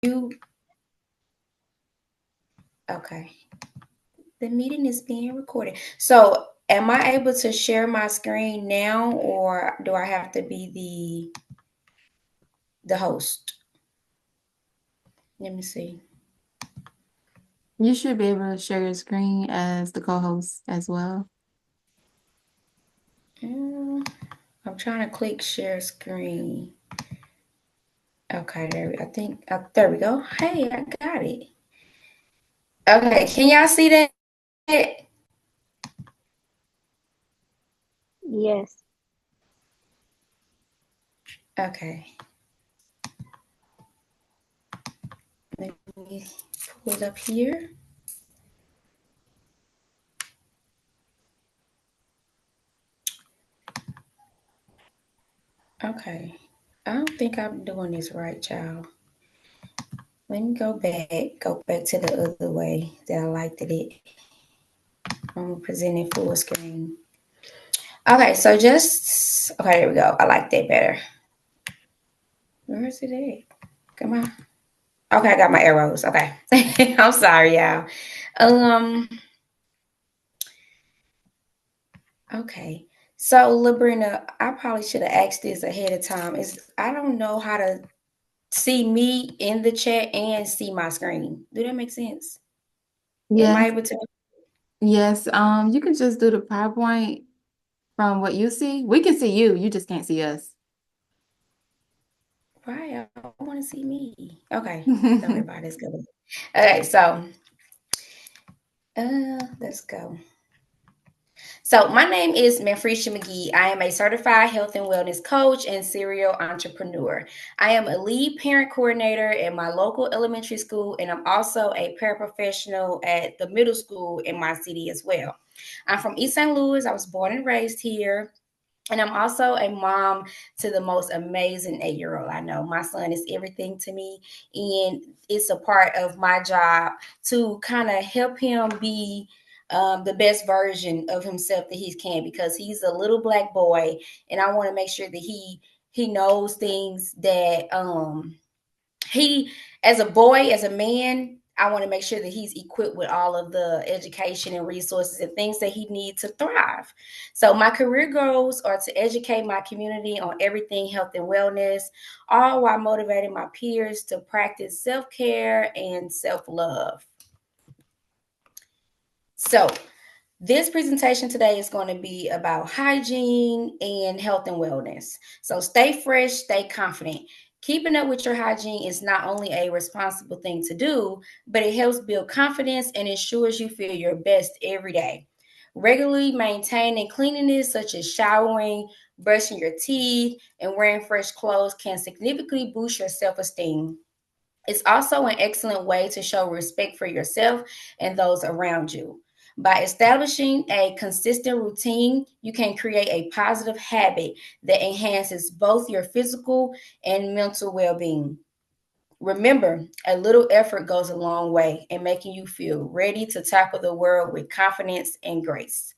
you? Okay. The meeting is being recorded. So, am I able to share my screen now, or do I have to be the host? Let me see. You should be able to share your screen as the co-host as well. Mm, I'm trying to click share screen. Okay, I think there we go. Hey, I got it. Okay, can y'all see that? Yes. Okay, let me pull it up here. Okay, I don't think I'm doing this right, child. Let me go back to the other way that I liked it. I'm presenting full screen. Okay, so okay, there we go. I like that better. Where is it at? Come on. Okay, I got my arrows. Okay. I'm sorry, y'all. Um, okay. So Labrina, I probably should have asked this ahead of time. Is I don't know how to see me in the chat and see my screen. Do that make sense? Am I Yes, able to? yes. You can just do the PowerPoint from what you see. We can see you. You just can't see us. Right, I want to see me. Okay, don't worry about it. It's good. Okay, so let's go. So my name is Manfrecia McGee. I am a certified health and wellness coach and serial entrepreneur. I am a lead parent coordinator at my local elementary school, and I'm also a paraprofessional at the middle school in my city as well. I'm from East St. Louis. I was born and raised here. And I'm also a mom to the most amazing 8-year old I know. My son is everything to me. And it's a part of my job to kind of help him be the best version of himself that he can, because he's a little black boy. And I want to make sure that he knows things that he, as a boy, as a man, I want to make sure that he's equipped with all of the education and resources and things that he needs to thrive. So my career goals are to educate my community on everything health and wellness, all while motivating my peers to practice self-care and self-love. So this presentation today is going to be about hygiene and health and wellness. So stay fresh, stay confident. Keeping up with your hygiene is not only a responsible thing to do, but it helps build confidence and ensures you feel your best every day. Regularly maintaining cleanliness, such as showering, brushing your teeth, and wearing fresh clothes, can significantly boost your self esteem. It's also an excellent way to show respect for yourself and those around you. By establishing a consistent routine, you can create a positive habit that enhances both your physical and mental well being. Remember, a little effort goes a long way in making you feel ready to tackle the world with confidence and grace.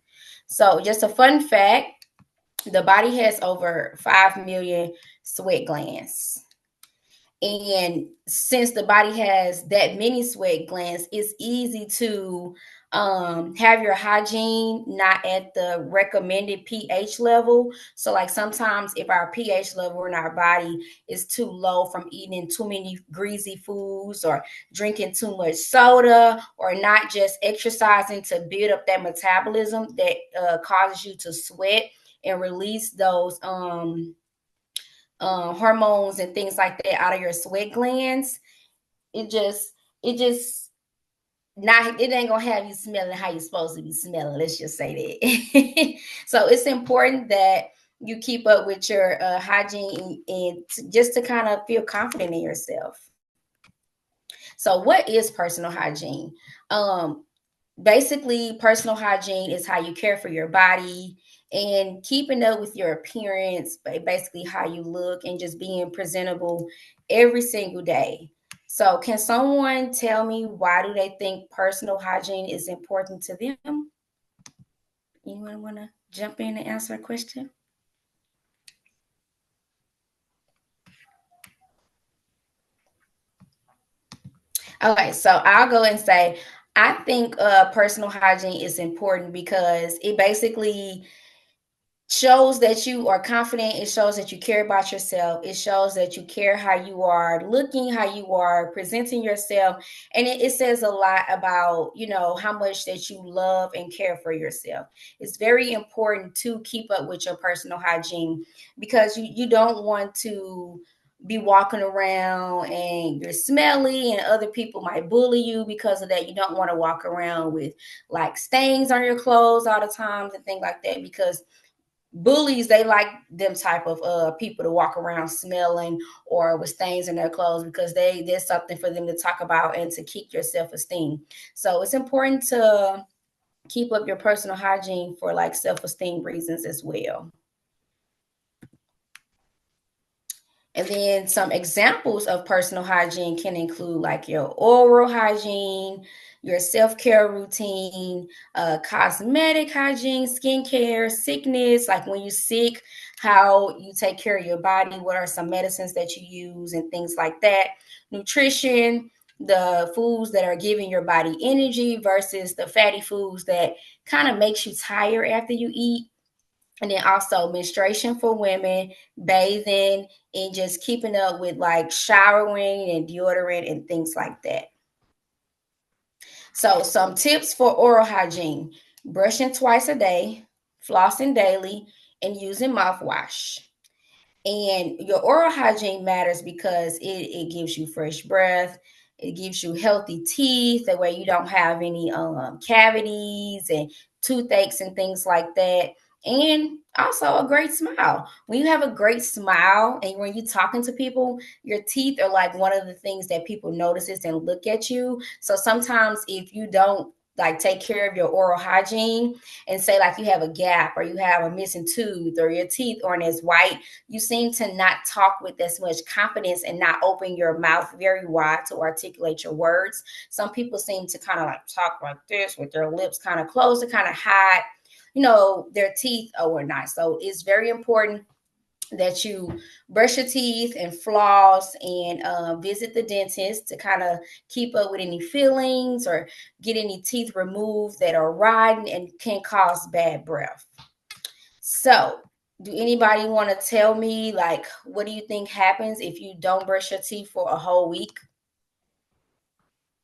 So, just a fun fact, the body has over 5 million sweat glands. And since the body has that many sweat glands, it's easy to have your hygiene not at the recommended pH level. So, like sometimes if our pH level in our body is too low from eating too many greasy foods or drinking too much soda or not just exercising to build up that metabolism that causes you to sweat and release those hormones and things like that out of your sweat glands, it just not, it ain't gonna have you smelling how you're supposed to be smelling. Let's just say that. So it's important that you keep up with your hygiene and just to kind of feel confident in yourself. So what is personal hygiene? Um, Basically, personal hygiene is how you care for your body and keeping up with your appearance, basically how you look and just being presentable every single day. So can someone tell me, why do they think personal hygiene is important to them? Anyone want to jump in and answer a question? Okay, so I'll go and say I think personal hygiene is important because it basically shows that you are confident. It shows that you care about yourself. It shows that you care how you are looking, how you are presenting yourself. And it says a lot about, how much that you love and care for yourself. It's very important to keep up with your personal hygiene because you don't want to be walking around and you're smelly and other people might bully you because of that. You don't want to walk around with like stains on your clothes all the time and things like that because bullies, they like them type of people to walk around smelling or with stains in their clothes because there's something for them to talk about and to keep your self-esteem. So it's important to keep up your personal hygiene for like self-esteem reasons as well. And then some examples of personal hygiene can include like your oral hygiene, your self care routine, cosmetic hygiene, skincare, sickness, like when you're sick, how you take care of your body, what are some medicines that you use, and things like that. Nutrition, the foods that are giving your body energy versus the fatty foods that kind of makes you tired after you eat. And then also menstruation for women, bathing, and just keeping up with like showering and deodorant and things like that. So, some tips for oral hygiene: brushing twice a day, flossing daily, and using mouthwash. And your oral hygiene matters because it gives you fresh breath. It gives you healthy teeth. That way you don't have any cavities and toothaches and things like that. And also a great smile. When you have a great smile and when you're talking to people, your teeth are like one of the things that people notices and look at you. So sometimes if you don't like take care of your oral hygiene and say like you have a gap or you have a missing tooth or your teeth aren't as white, you seem to not talk with as much confidence and not open your mouth very wide to articulate your words. Some people seem to kind of like talk like this with their lips kind of closed to kind of hide, their teeth or not. So it's very important that you brush your teeth and floss and visit the dentist to kind of keep up with any fillings or get any teeth removed that are rotten and can cause bad breath. So, do anybody want to tell me, like, what do you think happens if you don't brush your teeth for a whole week?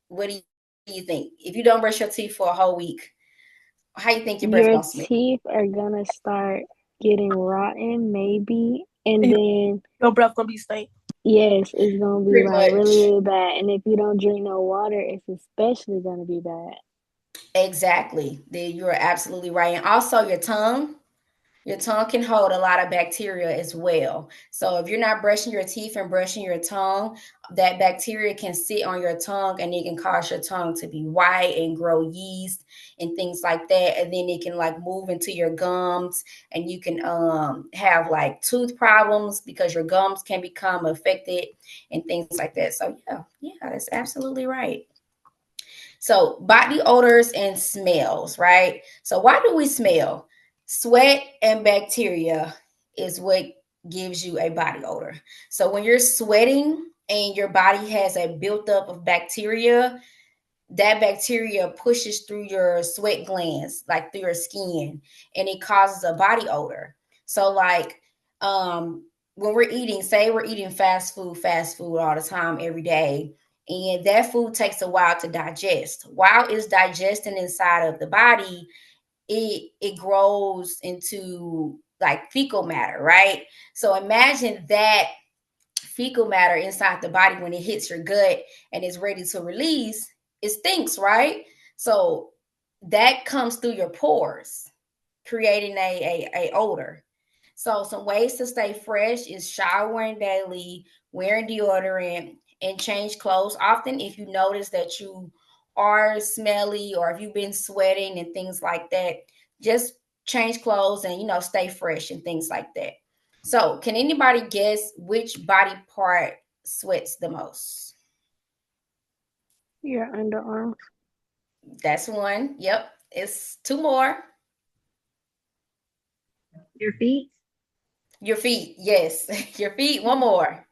What do you think? If you don't brush your teeth for a whole week, how you think your breath Your gonna smell? teeth are gonna start getting rotten, maybe, and And then your breath gonna be stank. yes, it's gonna be Pretty like really, much. really bad. And if you don't drink no water, it's especially gonna be bad. Exactly. You're absolutely right. And also your tongue can hold a lot of bacteria as well. So if you're not brushing your teeth and brushing your tongue, that bacteria can sit on your tongue and it can cause your tongue to be white and grow yeast and things like that. And then it can like move into your gums and you can have like tooth problems because your gums can become affected and things like that. So yeah, that's absolutely right. So, body odors and smells, right? So, why do we smell? Sweat and bacteria is what gives you a body odor. So, when you're sweating and your body has a buildup of bacteria, that bacteria pushes through your sweat glands, like through your skin, and it causes a body odor. So, like, when we're eating, say we're eating fast food all the time, every day, and that food takes a while to digest. While it's digesting inside of the body, it grows into like fecal matter, right? So imagine that fecal matter inside the body when it hits your gut and is ready to release, it stinks, right? So that comes through your pores, creating a odor. So some ways to stay fresh is showering daily, wearing deodorant, and change clothes often if you notice that you are smelly or if you've been sweating and things like that. Just change clothes and stay fresh and things like that. So, can anybody guess which body part sweats the most? Your underarms. That's one. Yep. It's two more. Your feet. Your feet. Yes. Your feet. One more.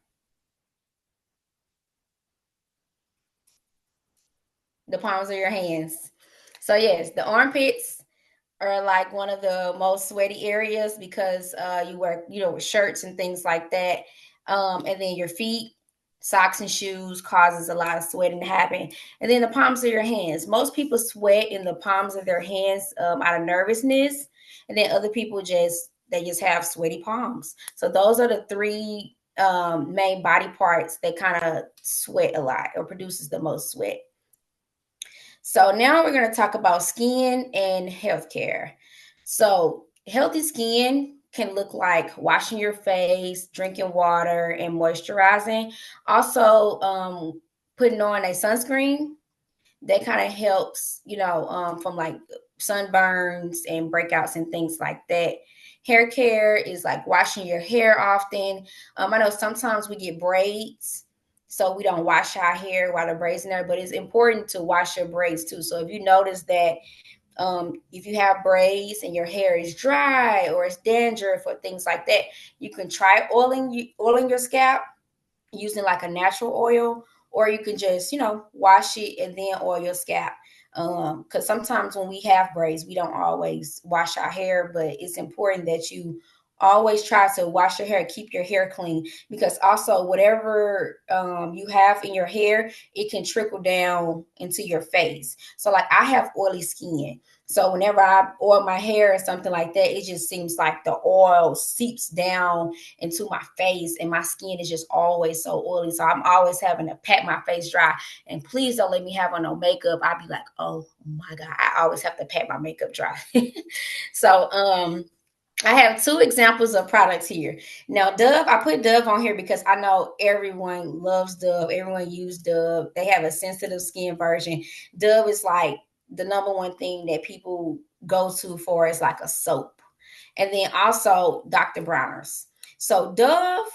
the palms of your hands. So yes, the armpits are like one of the most sweaty areas because you wear, with shirts and things like that. And then your feet, socks and shoes causes a lot of sweating to happen. And then the palms of your hands. Most people sweat in the palms of their hands out of nervousness, and then other people just have sweaty palms. So those are the three main body parts that kind of sweat a lot or produces the most sweat. So now we're going to talk about skin and healthcare. So healthy skin can look like washing your face, drinking water, and moisturizing. Also, putting on a sunscreen that kind of helps, from like sunburns and breakouts and things like that. Hair care is like washing your hair often. I know sometimes we get braids, so we don't wash our hair while the braids in there, but it's important to wash your braids too. So if you notice that if you have braids and your hair is dry or it's dandruff or things like that, you can try oiling your scalp using like a natural oil, or you can just wash it and then oil your scalp, because sometimes when we have braids we don't always wash our hair, but it's important that you always try to wash your hair, keep your hair clean, because also whatever you have in your hair, it can trickle down into your face. So like I have oily skin, so whenever I oil my hair or something like that, it just seems like the oil seeps down into my face, and my skin is just always so oily. So I'm always having to pat my face dry. And please don't let me have on no makeup. I'd be like, oh my God, I always have to pat my makeup dry. So I have two examples of products here. Now, Dove, I put Dove on here because I know everyone loves Dove. Everyone uses Dove. They have a sensitive skin version. Dove is like the number one thing that people go to for is like a soap. And then also Dr. Bronner's. So Dove,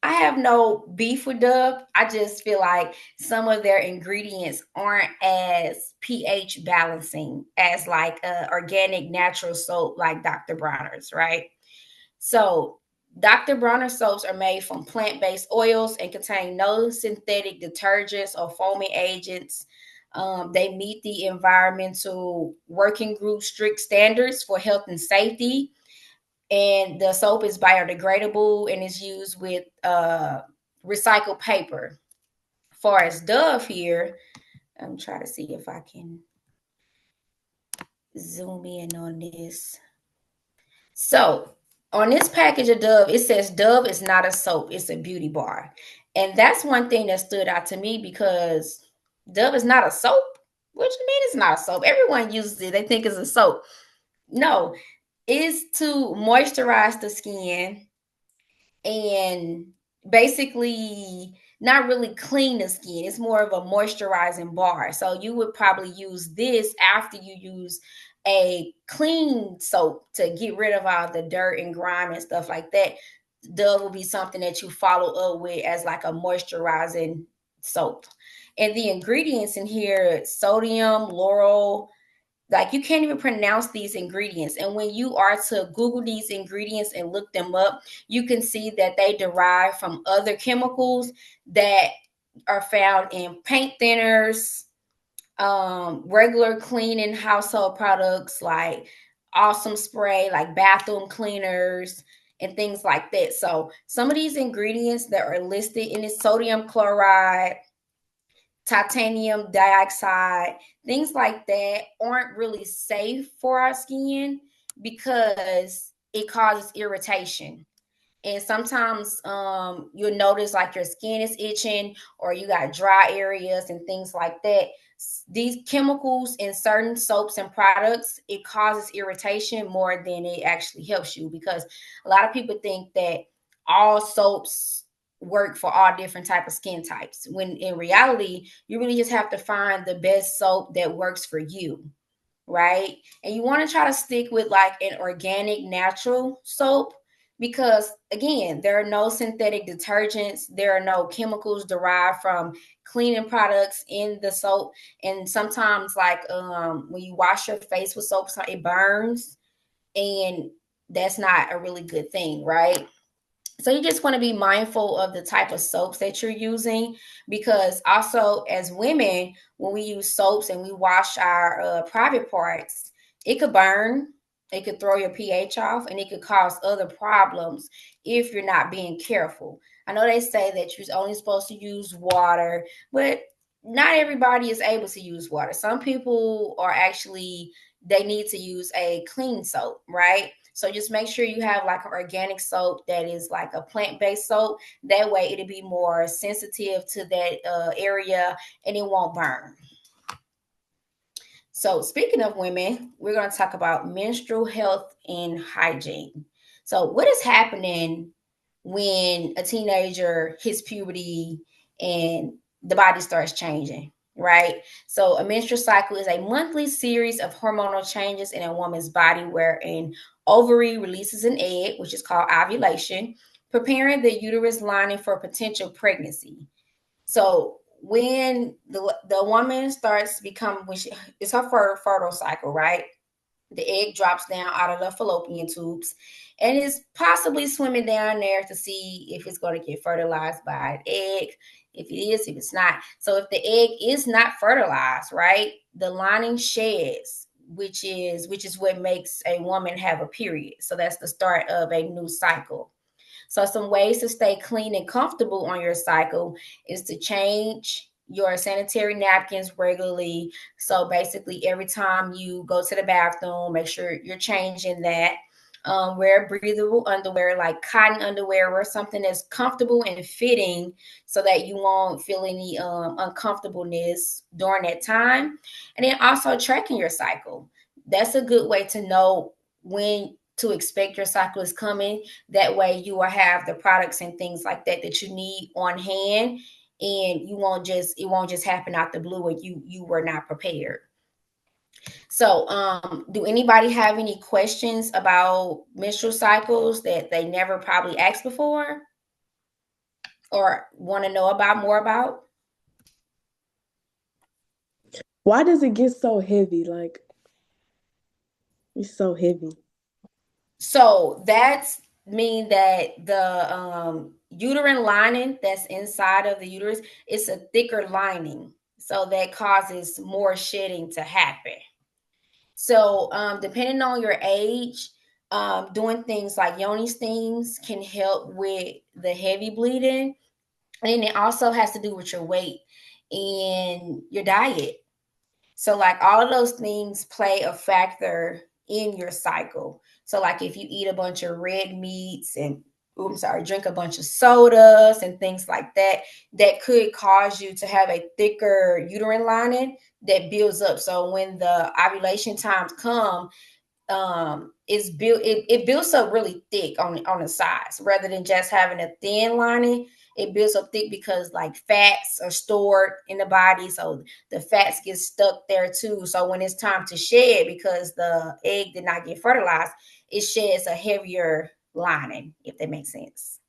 I have no beef with Dove. I just feel like some of their ingredients aren't as pH balancing as like organic natural soap like Dr. Bronner's, right? So Dr. Bronner soaps are made from plant-based oils and contain no synthetic detergents or foaming agents. They meet the environmental working group strict standards for health and safety, and the soap is biodegradable and is used with recycled paper. Far as Dove here, I'm trying to see if I can zoom in on this. So on this package of Dove, it says Dove is not a soap, it's a beauty bar. And that's one thing that stood out to me, because Dove is not a soap. What do you mean it's not a soap? Everyone uses it, they think it's a soap. No, it's to moisturize the skin and basically not really clean the skin. It's more of a moisturizing bar. So you would probably use this after you use a clean soap to get rid of all the dirt and grime and stuff like that. Dove will be something that you follow up with as like a moisturizing soap. And the ingredients in here: sodium, lauryl, like you can't even pronounce these ingredients. And when you are to Google these ingredients and look them up, you can see that they derive from other chemicals that are found in paint thinners, regular cleaning household products like Awesome Spray, like bathroom cleaners and things like that. So some of these ingredients that are listed in this: sodium chloride, titanium dioxide, things like that, aren't really safe for our skin because it causes irritation. And sometimes you'll notice like your skin is itching or you got dry areas and things like that. These chemicals in certain soaps and products, it causes irritation more than it actually helps you, because a lot of people think that all soaps work for all different type of skin types, when in reality you really just have to find the best soap that works for you, right? And you want to try to stick with like an organic natural soap, because again, there are no synthetic detergents, there are no chemicals derived from cleaning products in the soap. And sometimes like when you wash your face with soap, it burns, and that's not a really good thing, right? So you just want to be mindful of the type of soaps that you're using, because also as women, when we use soaps and we wash our private parts, it could burn, it could throw your pH off, and it could cause other problems if you're not being careful. I know they say that you're only supposed to use water, but not everybody is able to use water. Some people are actually, they need to use a clean soap, right? So just make sure you have like an organic soap that is like a plant-based soap. That way it'll be more sensitive to that area and it won't burn. So speaking of women, we're going to talk about menstrual health and hygiene. So what is happening when a teenager hits puberty and the body starts changing, right? So a menstrual cycle is a monthly series of hormonal changes in a woman's body where an ovary releases an egg, which is called ovulation, preparing the uterus lining for potential pregnancy. So when the woman starts becoming, when it's her fertile cycle, right? The egg drops down out of the fallopian tubes and is possibly swimming down there to see if it's going to get fertilized by an egg. If it is, if it's not. So if the egg is not fertilized, right, the lining sheds, which is what makes a woman have a period. So that's the start of a new cycle. So some ways to stay clean and comfortable on your cycle is to change your sanitary napkins regularly. So basically, every time you go to the bathroom, make sure you're changing that. Wear breathable underwear like cotton underwear or something that's comfortable and fitting so that you won't feel any uncomfortableness during that time. And then also tracking your cycle. That's a good way to know when to expect your cycle is coming. That way you will have the products and things like that that you need on hand, and it won't just happen out the blue and you were not prepared. So do anybody have any questions about menstrual cycles that they never probably asked before or want to know about more about? Why does it get so heavy? Like it's so heavy. So that's mean that the uterine lining that's inside of the uterus, it's a thicker lining. So that causes more shedding to happen. So depending on your age, doing things like yoni steams can help with the heavy bleeding. And it also has to do with your weight and your diet. So like all of those things play a factor in your cycle. So like if you eat a bunch of red meats and drink a bunch of sodas and things like that, that could cause you to have a thicker uterine lining that builds up. So when the ovulation times come, it builds up really thick on the sides rather than just having a thin lining. It builds up thick because like fats are stored in the body, so the fats get stuck there too. So when it's time to shed, because the egg did not get fertilized, it sheds a heavier lining, if that makes sense.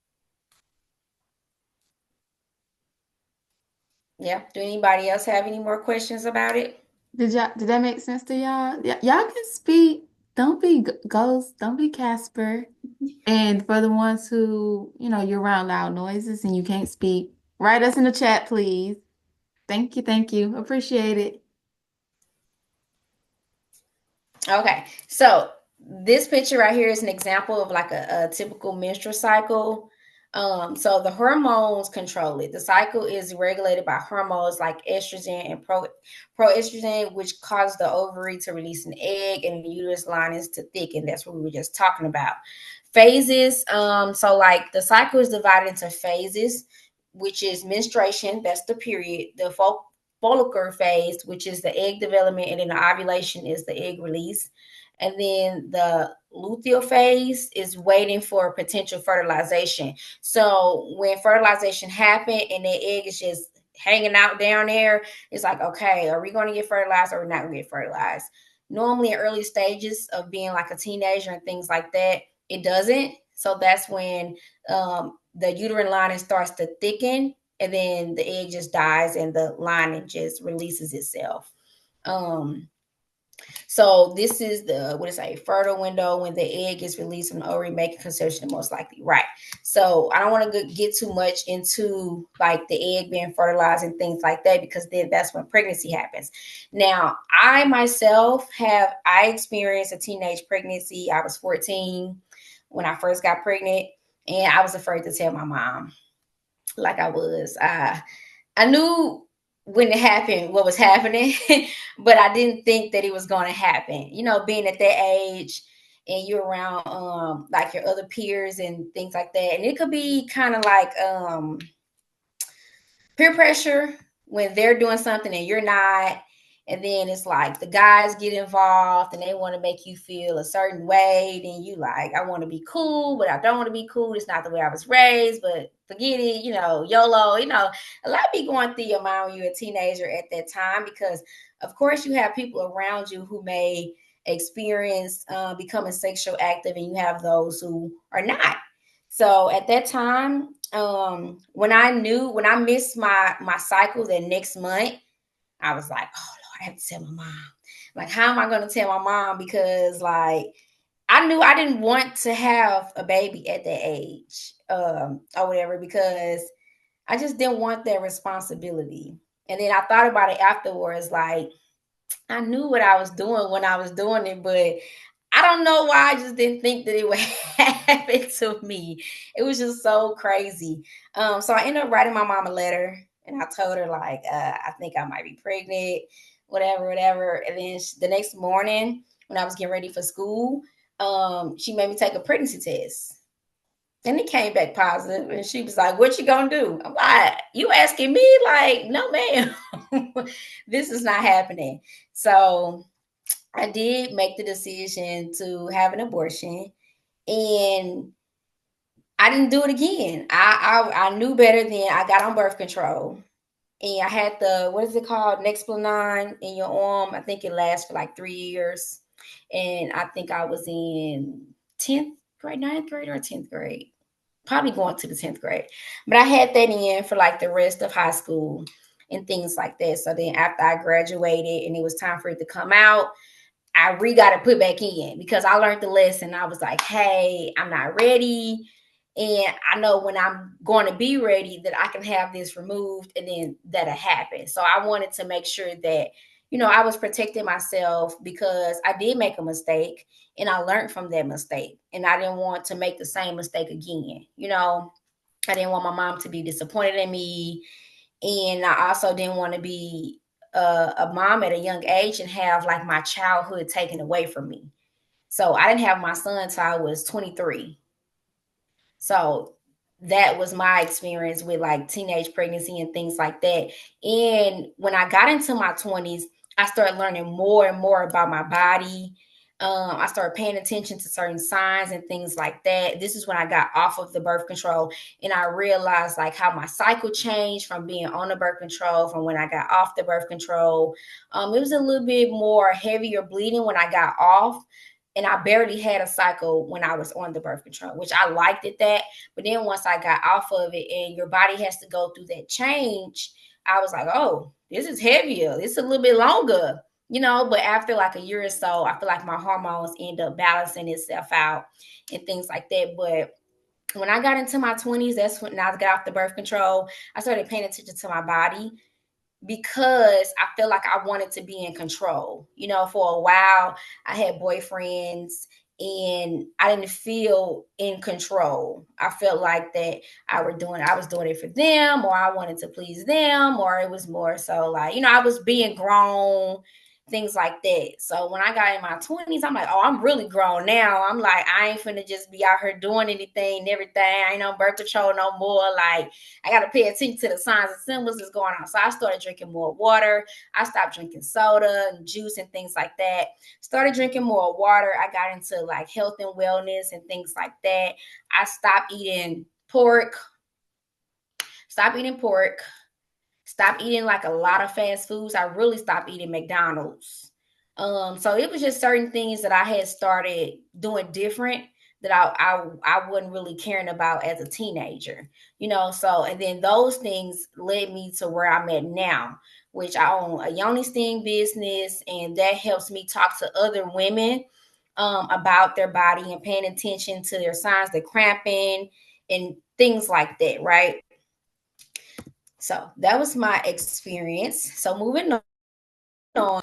Yeah, do anybody else have any more questions about it? Did that make sense to y'all? Y'all can speak. Don't be ghost. Don't be Casper. And for the ones who, you're around loud noises and you can't speak, write us in the chat, please. Thank you. Thank you. Appreciate it. Okay, so this picture right here is an example of like a typical menstrual cycle. So the hormones control it. The cycle is regulated by hormones like estrogen and proestrogen, which cause the ovary to release an egg and the uterus linings to thicken. That's what we were just talking about. Phases. So like the cycle is divided into phases, which is menstruation, that's the period, the follicular phase, which is the egg development, and then the ovulation is the egg release. And then the luteal phase is waiting for potential fertilization. So when fertilization happened and the egg is just hanging out down there, it's like, okay, are we going to get fertilized or are we not going to get fertilized? Normally in early stages of being like a teenager and things like that, it doesn't. So that's when the uterine lining starts to thicken, and then the egg just dies and the lining just releases itself. Um, So this is the, what is it, fertile window when the egg is released from the ovary, making conception most likely. Right. So I don't want to get too much into like the egg being fertilized and things like that, because then that's when pregnancy happens. Now, I experienced a teenage pregnancy. I was 14 when I first got pregnant, and I was afraid to tell my mom like I was. I knew when it happened what was happening, but I didn't think that it was going to happen. You know, being at that age and you're around like your other peers and things like that, and it could be kind of like peer pressure when they're doing something and you're not. And then it's like the guys get involved and they want to make you feel a certain way. Then you like, I want to be cool, but I don't want to be cool. It's not the way I was raised, but forget it, YOLO, a lot be going through your mind when you're a teenager at that time, because of course you have people around you who may experience becoming sexual active, and you have those who are not. So at that time, when I missed my cycle the next month, I was like, oh Lord, I have to tell my mom. Like, how am I going to tell my mom? Because like I knew I didn't want to have a baby at that age, or whatever, because I just didn't want that responsibility. And then I thought about it afterwards, like I knew what I was doing when I was doing it, but I don't know why I just didn't think that it would happen to me. It was just so crazy. So I ended up writing my mom a letter, and I told her like, I think I might be pregnant, whatever, whatever. And then the next morning, when I was getting ready for school, she made me take a pregnancy test. And it came back positive, and she was like, "What you gonna do?" I'm like, "You asking me?" Like, no, ma'am, this is not happening. So I did make the decision to have an abortion, and I didn't do it again. I knew better then. I got on birth control, and I had the, what is it called, Nexplanon in your arm. I think it lasts for like 3 years, and I think I was in 10th grade, ninth grade, or 10th grade. Probably going to the 10th grade, but I had that in for like the rest of high school and things like that. So then after I graduated and it was time for it to come out, I got to put back in, because I learned the lesson. I was like, hey, I'm not ready. And I know when I'm going to be ready that I can have this removed, and then that'll happen. So I wanted to make sure that, I was protecting myself, because I did make a mistake and I learned from that mistake. And I didn't want to make the same mistake again. I didn't want my mom to be disappointed in me, and I also didn't want to be a mom at a young age and have like my childhood taken away from me. So I didn't have my son until I was 23. So that was my experience with like teenage pregnancy and things like that. And when I got into my 20s, I started learning more and more about my body. I started paying attention to certain signs and things like that. This is when I got off of the birth control, and I realized like how my cycle changed from being on the birth control from when I got off the birth control. It was a little bit more heavier bleeding when I got off, and I barely had a cycle when I was on the birth control, which I liked it that. But then once I got off of it and your body has to go through that change, I was like, oh, this is heavier. It's a little bit longer, but after like a year or so, I feel like my hormones end up balancing itself out and things like that. But when I got into my 20s, that's when I got off the birth control. I started paying attention to my body, because I felt like I wanted to be in control. For a while, I had boyfriends and I didn't feel in control. I felt like that I was doing it for them, or I wanted to please them, or it was more so like, I was being grown, things like that. So when I got in my 20s, I'm like, oh, I'm really grown now. I'm like, I ain't finna just be out here doing anything and everything. I ain't on birth control no more. Like, I got to pay attention to the signs and symbols that's going on. So I started drinking more water. I stopped drinking soda and juice and things like that. Started drinking more water. I got into like health and wellness and things like that. I stopped eating pork. Stop eating pork. Stop eating like a lot of fast foods. I really stopped eating McDonald's. So it was just certain things that I had started doing different that I wasn't really caring about as a teenager, So and then those things led me to where I'm at now, which I own a yoni sting business, and that helps me talk to other women about their body and paying attention to their signs, the cramping and things like that, right? So that was my experience. So moving on,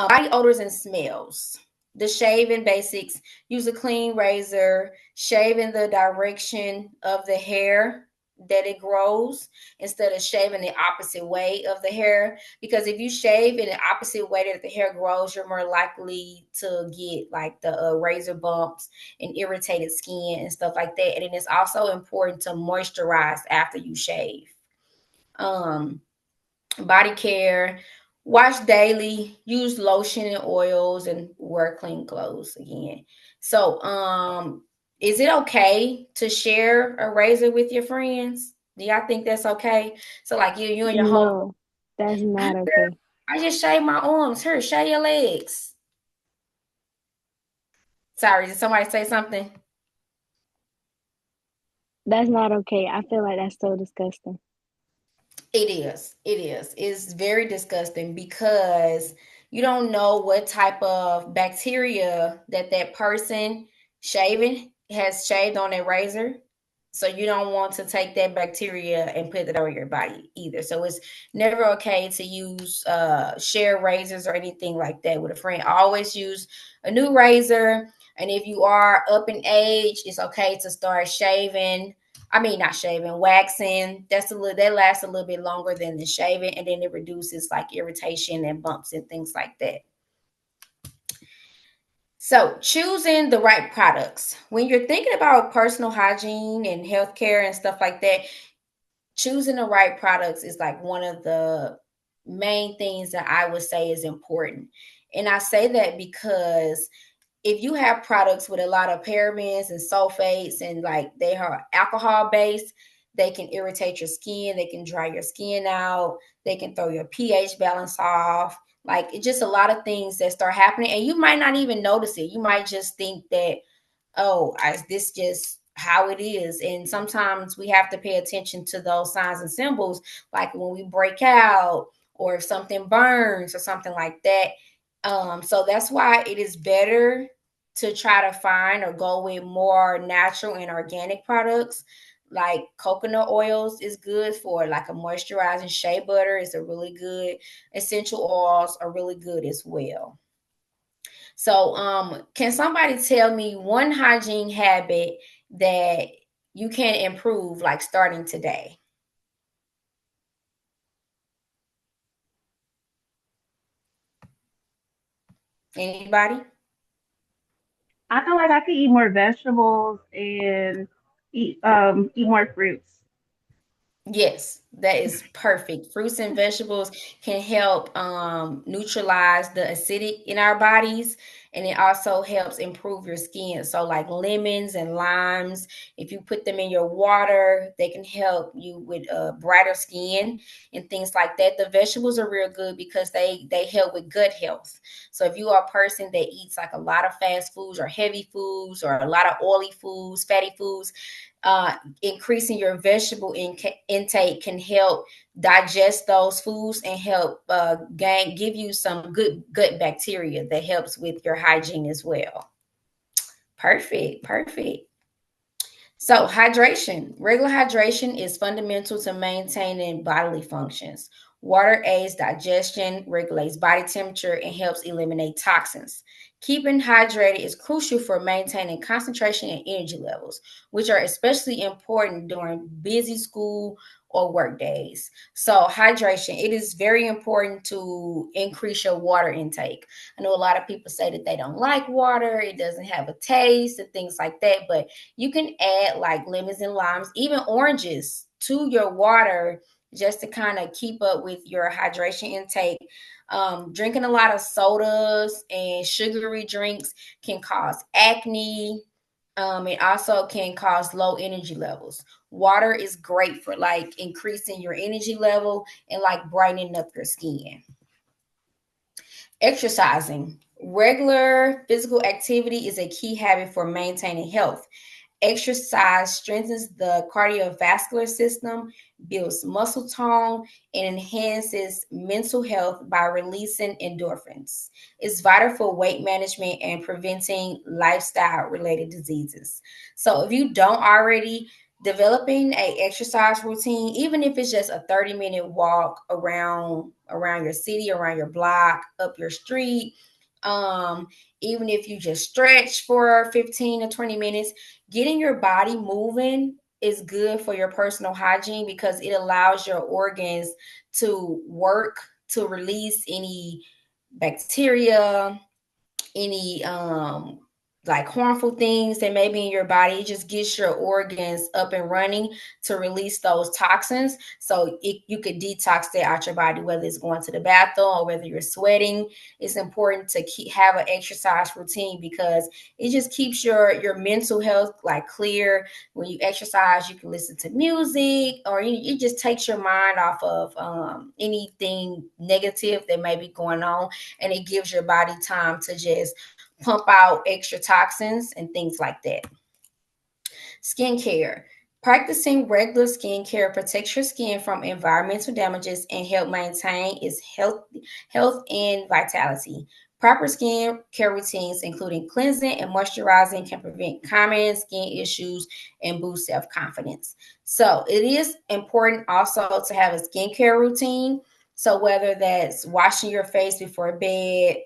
body odors and smells. The shaving basics: use a clean razor, shave in the direction of the hair that it grows instead of shaving the opposite way of the hair. Because if you shave in the opposite way that the hair grows, you're more likely to get like the razor bumps and irritated skin and stuff like that. And then it's also important to moisturize after you shave. Um, Body care: wash daily, use lotion and oils, and wear clean clothes again. So is it okay to share a razor with your friends? Do y'all think that's okay? So like you and your home, No, that's not okay. I just shave my arms. Here, shave your legs. Sorry, did somebody say something? That's not okay. I feel like that's so disgusting. It is. It is. It's very disgusting because you don't know what type of bacteria that person shaving has shaved on their razor. So you don't want to take that bacteria and put it on your body either. So it's never okay to use share razors or anything like that with a friend. Always use a new razor. And if you are up in age, it's okay to start shaving. I mean, not shaving, waxing. That lasts a little bit longer than the shaving, and then it reduces like irritation and bumps and things like that. So, choosing the right products. When you're thinking about personal hygiene and healthcare and stuff like that, choosing the right products is like one of the main things that I would say is important. And I say that because if you have products with a lot of parabens and sulfates and like they are alcohol based, they can irritate your skin, they can dry your skin out, they can throw your pH balance off. Like it's just a lot of things that start happening, and you might not even notice it. You might just think that, oh, this just how it is. And sometimes we have to pay attention to those signs and symbols, like when we break out or if something burns or something like that. So that's why it is better to try to find or go with more natural and organic products. Like coconut oils is good for like a moisturizing. Shea butter is a really good. Essential oils are really good as well. So, can somebody tell me one hygiene habit that you can improve, like starting today? Anybody? I feel like I could eat more vegetables and eat more fruits. Yes, that is perfect. Fruits and vegetables can help neutralize the acidic in our bodies, and it also helps improve your skin. So, like lemons and limes, if you put them in your water, they can help you with brighter skin and things like that. The vegetables are real good because they help with gut health. So, if you are a person that eats like a lot of fast foods or heavy foods or a lot of oily foods, fatty foods, increasing your vegetable intake can help digest those foods and help give you some good gut bacteria that helps with your hygiene as well. Perfect, perfect. So, hydration. Regular hydration is fundamental to maintaining bodily functions. Water aids digestion, regulates body temperature, and helps eliminate toxins. Keeping hydrated is crucial for maintaining concentration and energy levels, which are especially important during busy school or work days. So, hydration, it is very important to increase your water intake. I know a lot of people say that they don't like water, it doesn't have a taste, and things like that, but you can add like lemons and limes, even oranges to your water just to kind of keep up with your hydration intake. Drinking a lot of sodas and sugary drinks can cause acne. It also can cause low energy levels. Water is great for like increasing your energy level and like brightening up your skin. Exercising. Regular physical activity is a key habit for maintaining health. Exercise strengthens the cardiovascular system, builds muscle tone, and enhances mental health by releasing endorphins. It's vital for weight management and preventing lifestyle related diseases. So if you don't already, developing a exercise routine, even if it's just a 30-minute walk around your city, around your block, up your street, um even if you just stretch for 15 to 20 minutes, getting your body moving is good for your personal hygiene because it allows your organs to work to release any bacteria, any like harmful things that may be in your body. It just gets your organs up and running to release those toxins. So you could detox that out your body, whether it's going to the bathroom or whether you're sweating. It's important to have an exercise routine because it just keeps your mental health like clear. When you exercise, you can listen to music, or it just takes your mind off of anything negative that may be going on, and it gives your body time to just pump out extra toxins and things like that. Skincare. Practicing regular skincare protects your skin from environmental damages and help maintain its health and vitality. Proper skin care routines, including cleansing and moisturizing, can prevent common skin issues and boost self confidence. So, it is important also to have a skincare routine. So, whether that's washing your face before bed,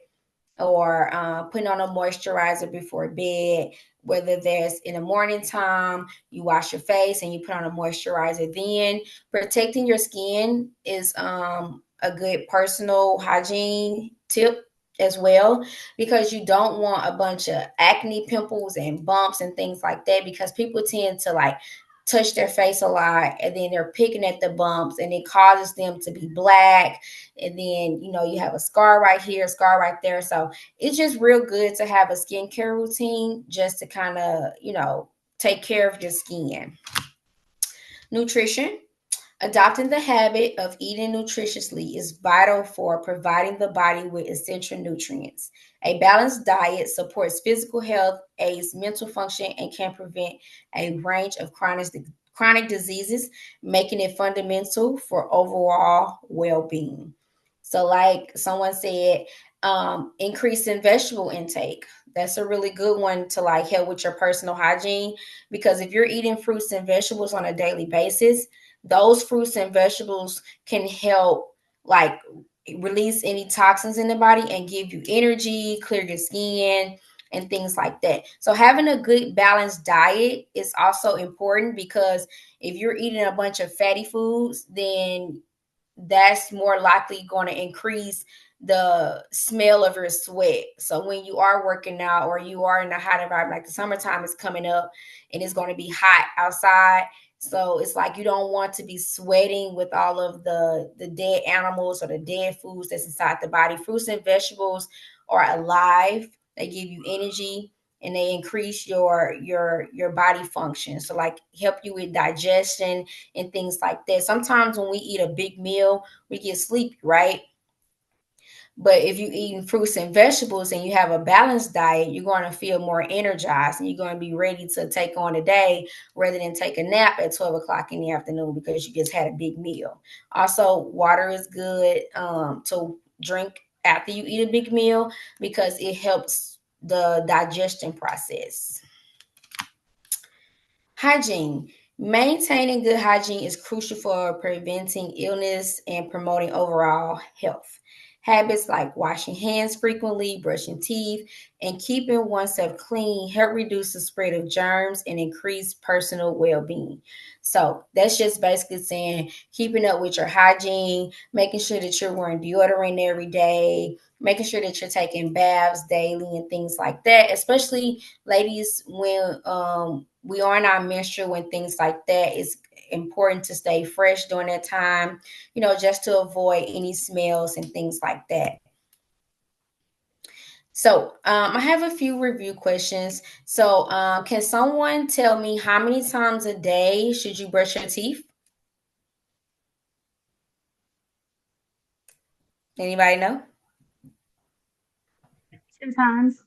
or putting on a moisturizer before bed, whether there's in the morning time you wash your face and you put on a moisturizer. Then protecting your skin is a good personal hygiene tip as well, because you don't want a bunch of acne, pimples and bumps and things like that, because people tend to like touch their face a lot and then they're picking at the bumps and it causes them to be black, and then you have a scar right here, a scar right there. So it's just real good to have a skincare routine just to kind of take care of your skin. Nutrition. Adopting the habit of eating nutritiously is vital for providing the body with essential nutrients. A balanced diet supports physical health, aids mental function, and can prevent a range of chronic diseases, making it fundamental for overall well being. So, like someone said, increasing vegetable intake. That's a really good one to like help with your personal hygiene, because if you're eating fruits and vegetables on a daily basis, those fruits and vegetables can help like release any toxins in the body and give you energy, clear your skin, and things like that. So having a good balanced diet is also important, because if you're eating a bunch of fatty foods, then that's more likely going to increase the smell of your sweat. So when you are working out or you are in a hot environment, like the summertime is coming up and it's going to be hot outside. So it's like you don't want to be sweating with all of the dead animals or the dead foods that's inside the body. Fruits and vegetables are alive. They give you energy and they increase your body function. So like help you with digestion and things like that. Sometimes when we eat a big meal, we get sleepy, right? But if you eating fruits and vegetables and you have a balanced diet, you're going to feel more energized and you're going to be ready to take on the day rather than take a nap at 12 o'clock in the afternoon because you just had a big meal. Also, water is good to drink after you eat a big meal because it helps the digestion process. Hygiene. Maintaining good hygiene is crucial for preventing illness and promoting overall health. Habits like washing hands frequently, brushing teeth, and keeping oneself clean help reduce the spread of germs and increase personal well being. So, that's just basically saying keeping up with your hygiene, making sure that you're wearing deodorant every day, making sure that you're taking baths daily, and things like that, especially ladies when we are in our menstrual and things like that. It's important to stay fresh during that time, just to avoid any smells and things like that. So I have a few review questions. So can someone tell me how many times a day should you brush your teeth? Anybody know? 2 times.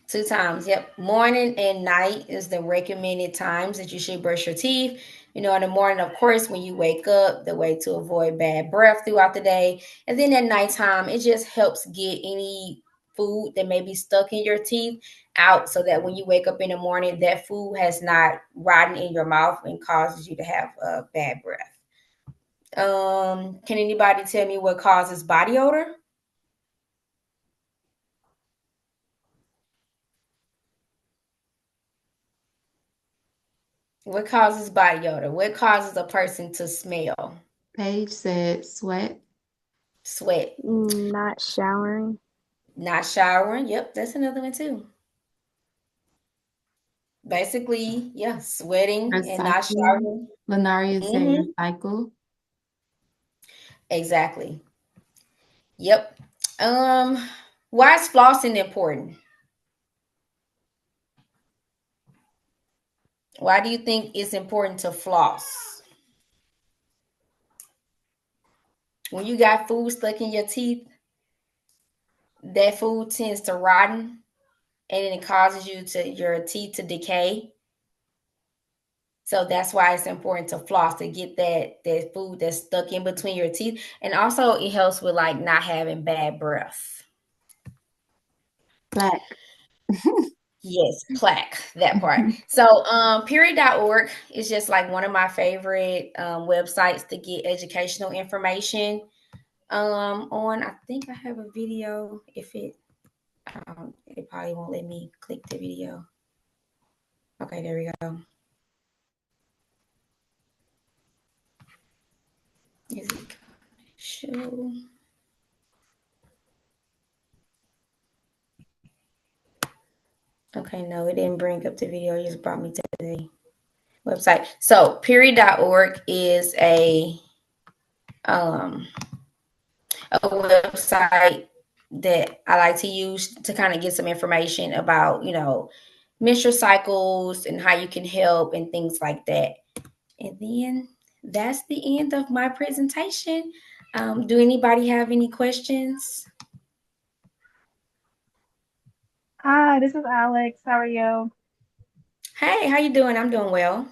2 times. Yep. Morning and night is the recommended times that you should brush your teeth. In the morning, of course, when you wake up, the way to avoid bad breath throughout the day. And then at nighttime, it just helps get any food that may be stuck in your teeth out so that when you wake up in the morning, that food has not rotten in your mouth and causes you to have bad breath. Can anybody tell me what causes body odor? What causes body odor? What causes a person to smell? Paige said sweat. Sweat. Not showering. Not showering. Yep, that's another one too. Basically, yeah, sweating and not Recycle. showering. Lenaria said Mm-hmm. recycle. Exactly. Yep. Um, why is flossing important? Why do you think it's important to floss? When you got food stuck in your teeth, that food tends to rotten and it causes your teeth to decay. So that's why it's important to floss to get that food that's stuck in between your teeth. And also it helps with like not having bad breath. Black. Yes, plaque, that part. So period.org is just like one of my favorite websites to get educational information on. I think I have a video. If it probably won't let me click the video. Okay, there we go. Is it show? Okay, no, it didn't bring up the video. It just brought me to the website. So period.org is um a website that I like to use to kind of get some information about, menstrual cycles and how you can help and things like that. And then that's the end of my presentation. Do anybody have any questions? Hi, this is Alex. How are you? Hey, how you doing? I'm doing well.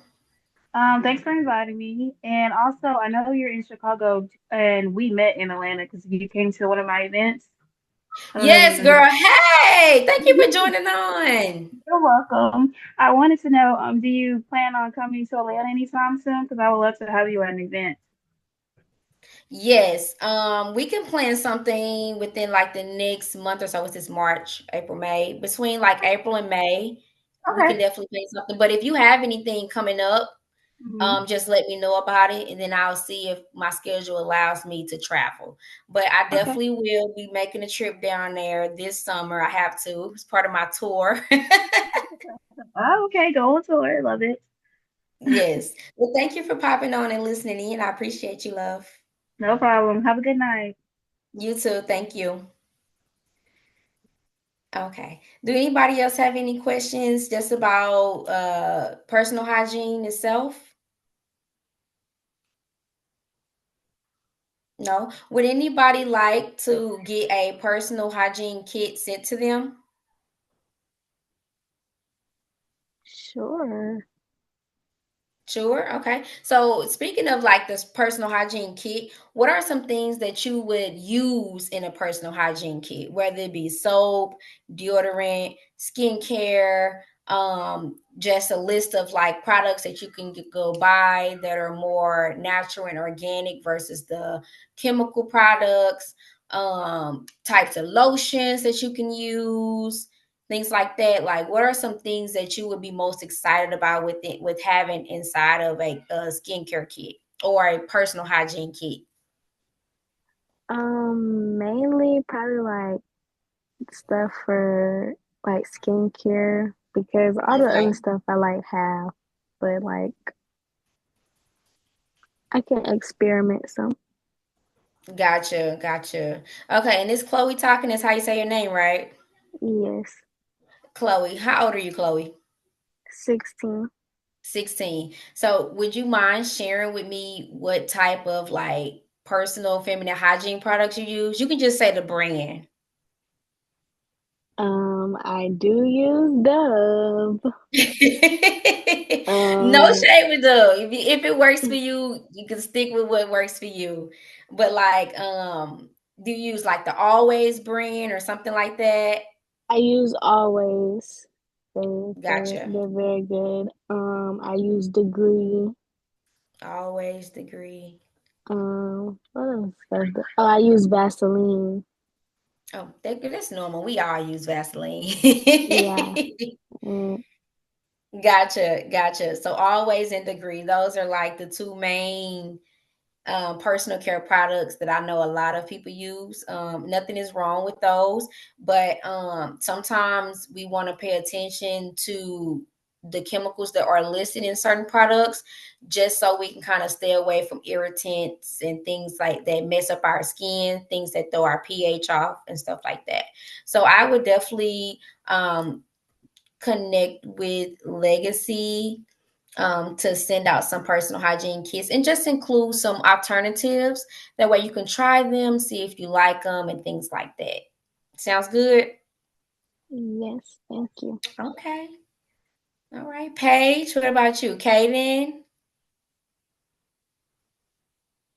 Thanks for inviting me. And also, I know you're in Chicago, and we met in Atlanta because you came to one of my events. I don't know if you Yes, remember girl. that. Hey, thank you for joining on. You're welcome. I wanted to know, do you plan on coming to Atlanta anytime soon? Because I would love to have you at an event. Yes, we can plan something within like the next month or so. What's this, March, April, May? Between like April and May, we can Okay. definitely plan something. But if you have anything coming up, Hmm. just let me know about it, and then I'll see if my schedule allows me to travel. But I Okay. definitely will be making a trip down there this summer. I have to. It's part of my tour. Oh, okay. Go on tour. Love it. Yes. Well, thank you for popping on and listening in. I appreciate you, love. No problem. Have a good night. You too. Thank you. Okay. Do anybody else have any questions just about personal hygiene itself? No. Would anybody like to get a personal hygiene kit sent to them? Sure. Sure. Okay. So speaking of like this personal hygiene kit, what are some things that you would use in a personal hygiene kit, whether it be soap, deodorant, skincare, just a list of like products that you can go buy that are more natural and organic versus the chemical products, types of lotions that you can use, things like that. Like what are some things that you would be most excited about with it, with having inside of a skincare kit or a personal hygiene kit? Mainly probably like stuff for like skincare because all the other Okay, stuff I like have, but like I can experiment some. gotcha. Okay, and this Chloe talking is how you say your name, right? Yes, Chloe. How old are you, Chloe? 16. 16. So would you mind sharing with me what type of like personal feminine hygiene products you use? You can just say the brand. I do use Dove. No Um, shade with Doug. If it works for you, you can stick with what works for you. But like, do you use like the Always brand or something like that? I use Always. Gotcha. They're very good. I use Degree. Always Degree. What else? Oh, I use Vaseline. Oh, that's normal. We all use Vaseline. Yeah. Mm, Gotcha. So Always and Degree, those are like the two main personal care products that I know a lot of people use. Nothing is wrong with those, but sometimes we want to pay attention to the chemicals that are listed in certain products just so we can kind of stay away from irritants and things like that mess up our skin, things that throw our pH off and stuff like that. So I would definitely connect with Legacy to send out some personal hygiene kits and just include some alternatives. That way you can try them, see if you like them, and things like that. Sounds good? yes, thank you. Okay. All right. Paige, what about you? Kaden?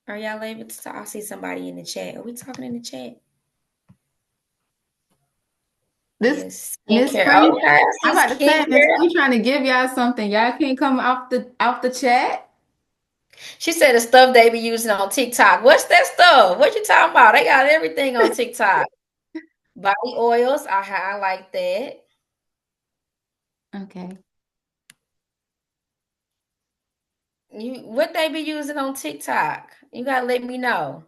Are y'all able to talk? I see somebody in the chat. Are we talking in the chat? This Yes. Miss Skincare. Free, Okay. I I'm see about to say, Miss skincare. Free trying to give y'all something. Y'all can't come off the chat. She said the stuff they be using on TikTok. What's that stuff? What you talking about? They got everything on TikTok. Body oils. I like that. Okay. What they be using on TikTok? You gotta let me know.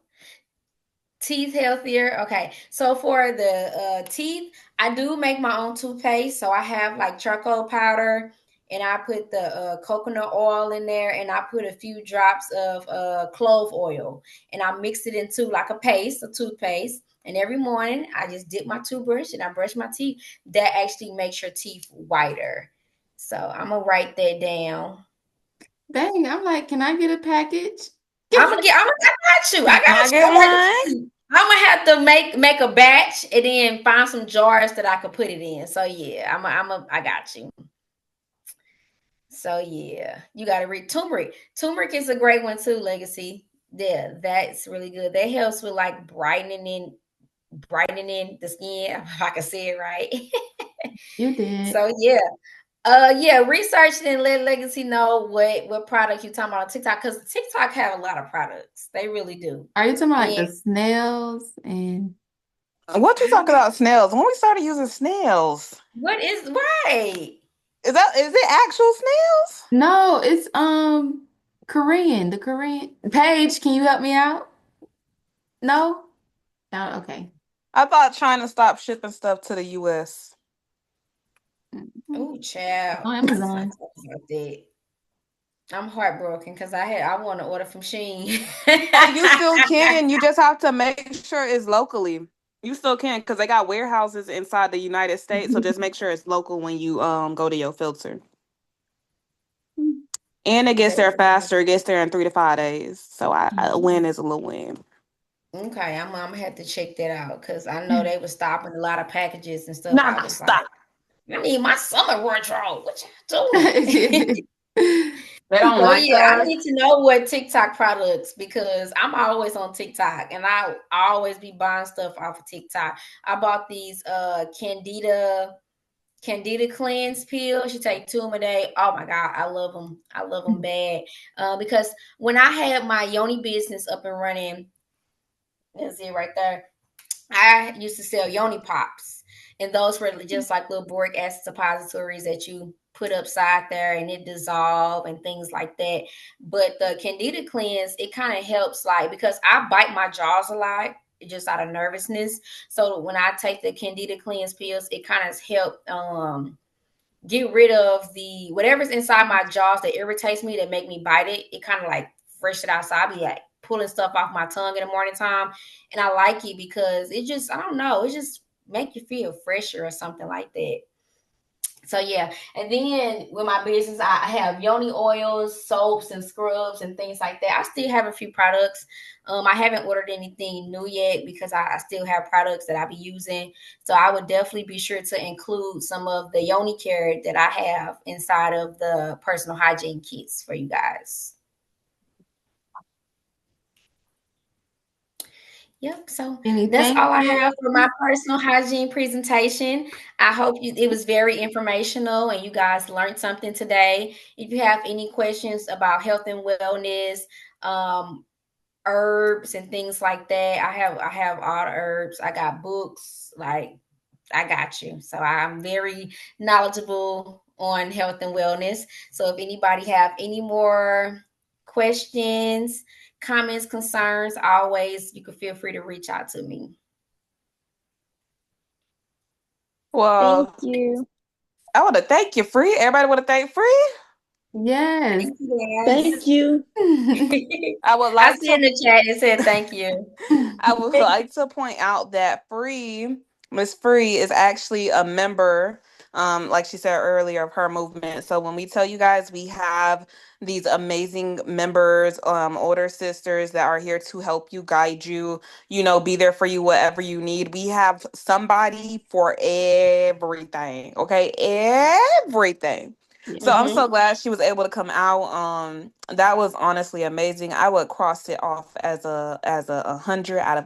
Teeth healthier. Okay. So for the teeth, I do make my own toothpaste. So I have like charcoal powder and I put the coconut oil in there and I put a few drops of clove oil and I mix it into like a toothpaste. And every morning I just dip my toothbrush and I brush my teeth. That actually makes your teeth whiter. So I'm gonna write that down. Dang, I'm like, can I get a package? I got you. Can I get I got one? you. I'm gonna have to make a batch and then find some jars that I could put it in. So yeah, I got you. So yeah, you got to read turmeric. Turmeric is a great one too. Legacy. Yeah, that's really good. That helps with like brightening the skin. If I can say it right. You did. So yeah, yeah, research it and let Legacy know what product you talking about on TikTok because TikTok have a lot of products. They really do. Are you talking about like And the snails and What you I talking about snails? When we started using snails, what is right? is it actual snails? no, it's Korean. The Korean Paige, can you help me out? No? No, okay. I thought China stopped shipping stuff to the US. Mhm. Oh, child. On Let's not Amazon. talk about that. I'm heartbroken because I want to order from Shein. Oh, you still can. You just have to make sure it's locally. You still can because they got warehouses inside the United States. So just make sure it's local when you go to your filter. And it gets there That's faster. It gets there in 3 to 5 days. So a win is a little win. okay. I'm gonna have to check that out because I know they were stopping a lot of packages and stuff. Nah, I nah, was like, stop. I need my summer wardrobe. What y'all doing? They don't So like yeah, I us. need to know what TikTok products because I'm always on TikTok and I always be buying stuff off of TikTok. I bought these Candida cleanse pills. You take 2 of them a day. Oh my God, I love them. I love them bad. Because when I had my Yoni business up and running, that's it right there. I used to sell Yoni pops, and those were just like little boric acid suppositories that you put upside there and it dissolve and things like that. But the Candida cleanse, it kind of helps like because I bite my jaws a lot just out of nervousness. So when I take the Candida cleanse pills, it kind of help get rid of the whatever's inside my jaws that irritates me that make me bite it. It kind of like fresh it out. So I be like pulling stuff off my tongue in the morning time. And I like it because it just, I don't know, it just make you feel fresher or something like that. So yeah, and then with my business, I have yoni oils, soaps, and scrubs and things like that. I still have a few products I haven't ordered anything new yet because I still have products that I be using. So I would definitely be sure to include some of the yoni care that I have inside of the personal hygiene kits for you guys. Yep. So that's Anything, all I have for my Katie? personal hygiene presentation. I hope it was very informational and you guys learned something today. If you have any questions about health and wellness, um, herbs and things like that, I have all the herbs. I got books, like I got you. So I'm very knowledgeable on health and wellness. So if anybody have any more questions, comments, concerns, always you can feel free to reach out to me. Thank Well, you. I want to thank you, Free. Everybody want to thank Free. Yes. Thank you Thank guys. you. I would I like see in to the chat it said thank you. I would like to point out that Miss Free is actually a member, like she said earlier, of her movement. So when we tell you guys we have these amazing members, older sisters that are here to help you, guide you, be there for you, whatever you need. We have somebody for everything. Okay, everything. So I'm Yes. so Mm-hmm. glad she was able to come out. That was honestly amazing. I would cross it off as a 100 out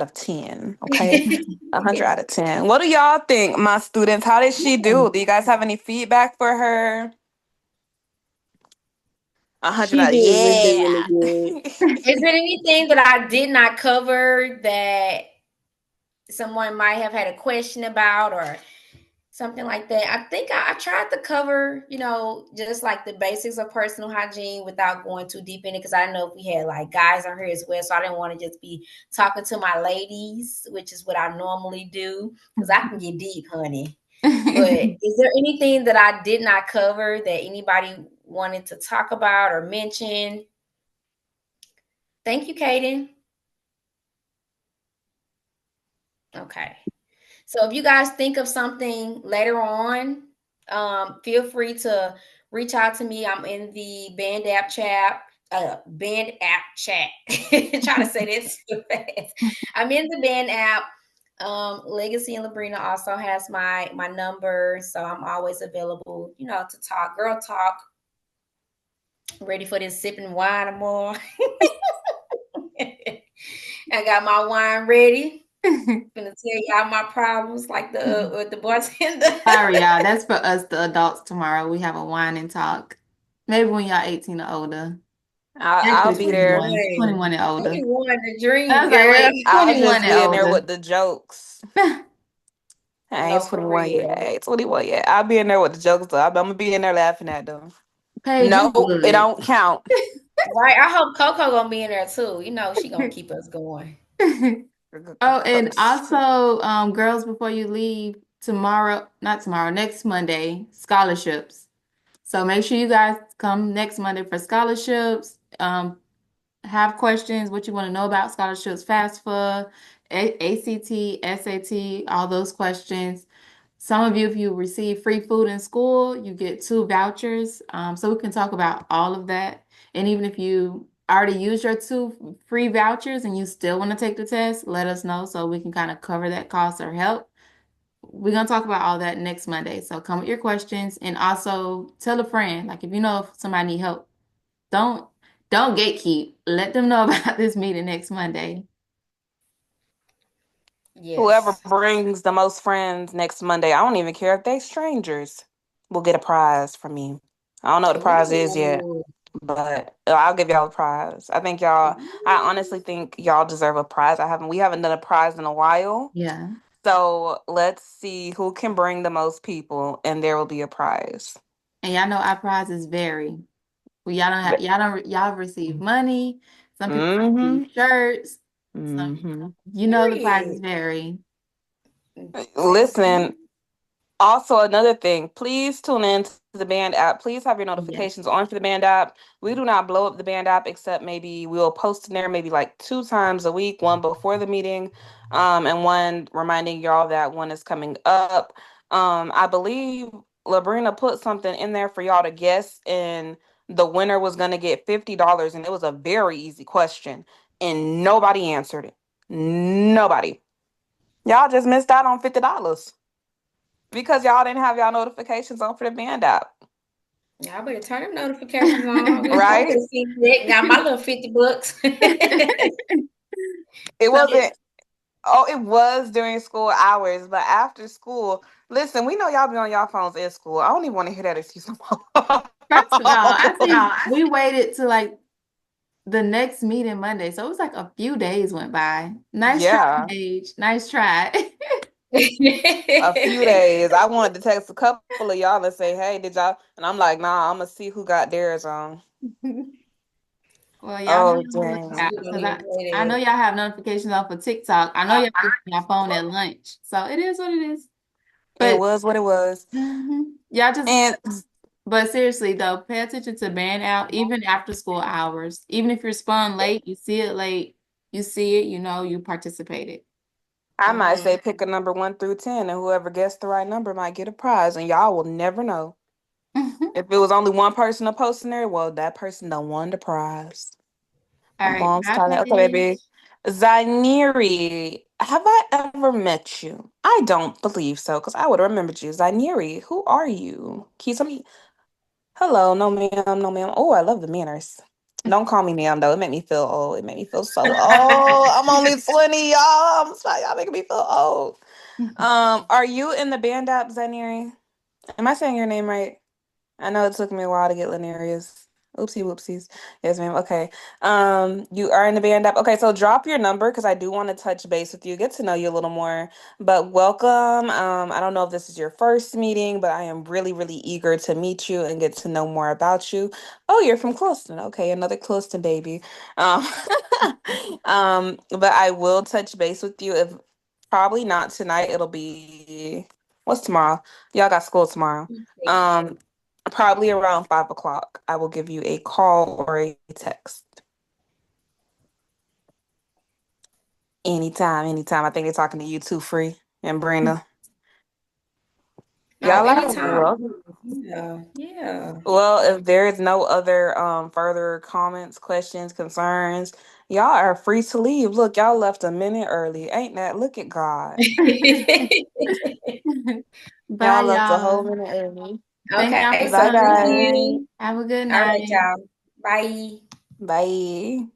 of 10. Okay, 100 out of 10. What do y'all think, my students? How did she do? Do you guys have any feedback for her? 100 She out. did really, Yeah. really good. Is there anything that I did not cover that someone might have had a question about or something like that? I think I tried to cover, just like the basics of personal hygiene without going too deep in it because I didn't know if we had like guys on here as well. So I didn't want to just be talking to my ladies, which is what I normally do because I can get deep, honey. But is there anything that I did not cover that anybody wanted to talk about or mention? Thank you, Kaden. Okay. So if you guys think of something later on, feel free to reach out to me. I'm in the band app chat. Band app chat. Trying to say this too fast. I'm in the band app. Legacy and Labrina also has my number, so I'm always available. To talk, girl talk. Ready for this sipping wine or more. I got my wine ready. Gonna tell y'all my problems like the bartender. Sorry, y'all. That's for us, the adults, tomorrow. We have a wine and talk. Maybe when y'all 18 or older. I'll Actually, be there. 21. 21. 21 and older. 21 the I dream, was like, girl. wait, I'll 21 just and be in there older. with the jokes. I ain't No, for 21 yet. real. I ain't 21 yet. I'll be in there with the jokes though. I'm gonna be in there laughing at them. Paige, you Nope, it would. don't count. Right. I hope Coco gonna be in there too. She gonna keep us going. Oh, and Coach. also, girls, before you leave tomorrow, not tomorrow, next Monday, scholarships. So make sure you guys come next Monday for scholarships. Have questions, what you want to know about scholarships, FAFSA, ACT, SAT, all those questions. Some of you, if you receive free food in school, you get 2 vouchers. So we can talk about all of that. And even if you already used your 2 free vouchers and you still want to take the test, let us know so we can kind of cover that cost or help. We're gonna talk about all that next Monday. So come with your questions and also tell a friend. Like if you know if somebody need help, don't don't gatekeep. Let them know about this meeting next Monday. Whoever Yes. brings the most friends next Monday, I don't even care if they strangers, will get a prize from me. I don't know what the prize is yet, Ooh. but I'll give y'all a prize. I honestly think y'all deserve a prize. We haven't done a prize in a while. Yeah. So let's see who can bring the most people, and there will be a prize. And y'all know our prizes vary. Well, y'all receive money. Some people Mm-hmm. receive shirts. Some Mm-hmm. the Period. prizes vary. Listen, also, another thing, please tune in to the Band app. Please have your Yes. notifications on for the Band app. We do not blow up the Band app except maybe we'll post in there maybe like 2 times a week, one before the meeting, and one reminding y'all that one is coming up. I believe Labrina put something in there for y'all to guess, and the winner was gonna get $50, and it was a very easy question. and nobody answered it. Nobody. Y'all just missed out on $50 because y'all didn't have y'all notifications on for the band app, Y'all better turn them notifications on. I right? could have seen that. Got my little $50. It So, wasn't. Oh, it was during school hours, but after school, listen, we know y'all be on y'all phones in school. I don't even want to hear that excuse no more. First of all, I think we waited to like the next meeting Monday. So it was like a few days went by. Nice try, Yeah, Paige. Nice try. a few days. I wanted to text a couple of y'all and say, "Hey, did y'all?" And I'm like, "Nah, I'm gonna see who got theirs on." Well, y'all be Oh, on the dang. lookout we don't because even I know play y'all have notifications on for TikTok. I know y'all be on your phone at lunch. So it is what it is. It But was what it was. y'all just, And but seriously though, pay attention to band out even after school hours. Even if you're spun late, you see it late, you see it, you know, you participated. I might that. say pick a number 1 through 10, and whoever gets the right number might get a prize, and y'all will never know. If it was only one person to post in there, well, that person done won the prize. All My right, mom's bye, telling okay, baby. Paige. Zainiri, have I ever met you? I don't believe so, because I would have remembered you. Zainiri, who are you? Can you tell me? Hello, no ma'am, no ma'am. Oh, I love the manners. Don't call me ma'am though. It made me feel old. It made me feel so old. I'm only 20, y'all. I'm sorry, y'all making me feel old. Are you in the band app, Zainiri? Am I saying your name right? I know it took me a while to get Lenarius. Oopsie whoopsies. Yes, ma'am. Okay. You are in the band app. Okay, so drop your number because I do want to touch base with you, get to know you a little more. But welcome. I don't know if this is your first meeting, but I am really, really eager to meet you and get to know more about you. Oh, you're from Closton. Okay, another Closton baby. Um, but I will touch base with you if probably not tonight. It'll be what's tomorrow? Y'all got school tomorrow. Um, Probably around 5 o'clock. I will give you a call or a text. Anytime, anytime. I think they're talking to you too, Free and Brenda. Oh, Y'all are anytime. welcome. Yeah, yeah. Well, if there is no other further comments, questions, concerns, y'all are free to leave. Look, y'all left a minute early. Ain't that? Look at God. Bye, Y'all left a whole y'all. minute early. Thank y'all Okay, for so Bye thank coming. bye. you. Have a good All right, night. y'all. Bye. Bye.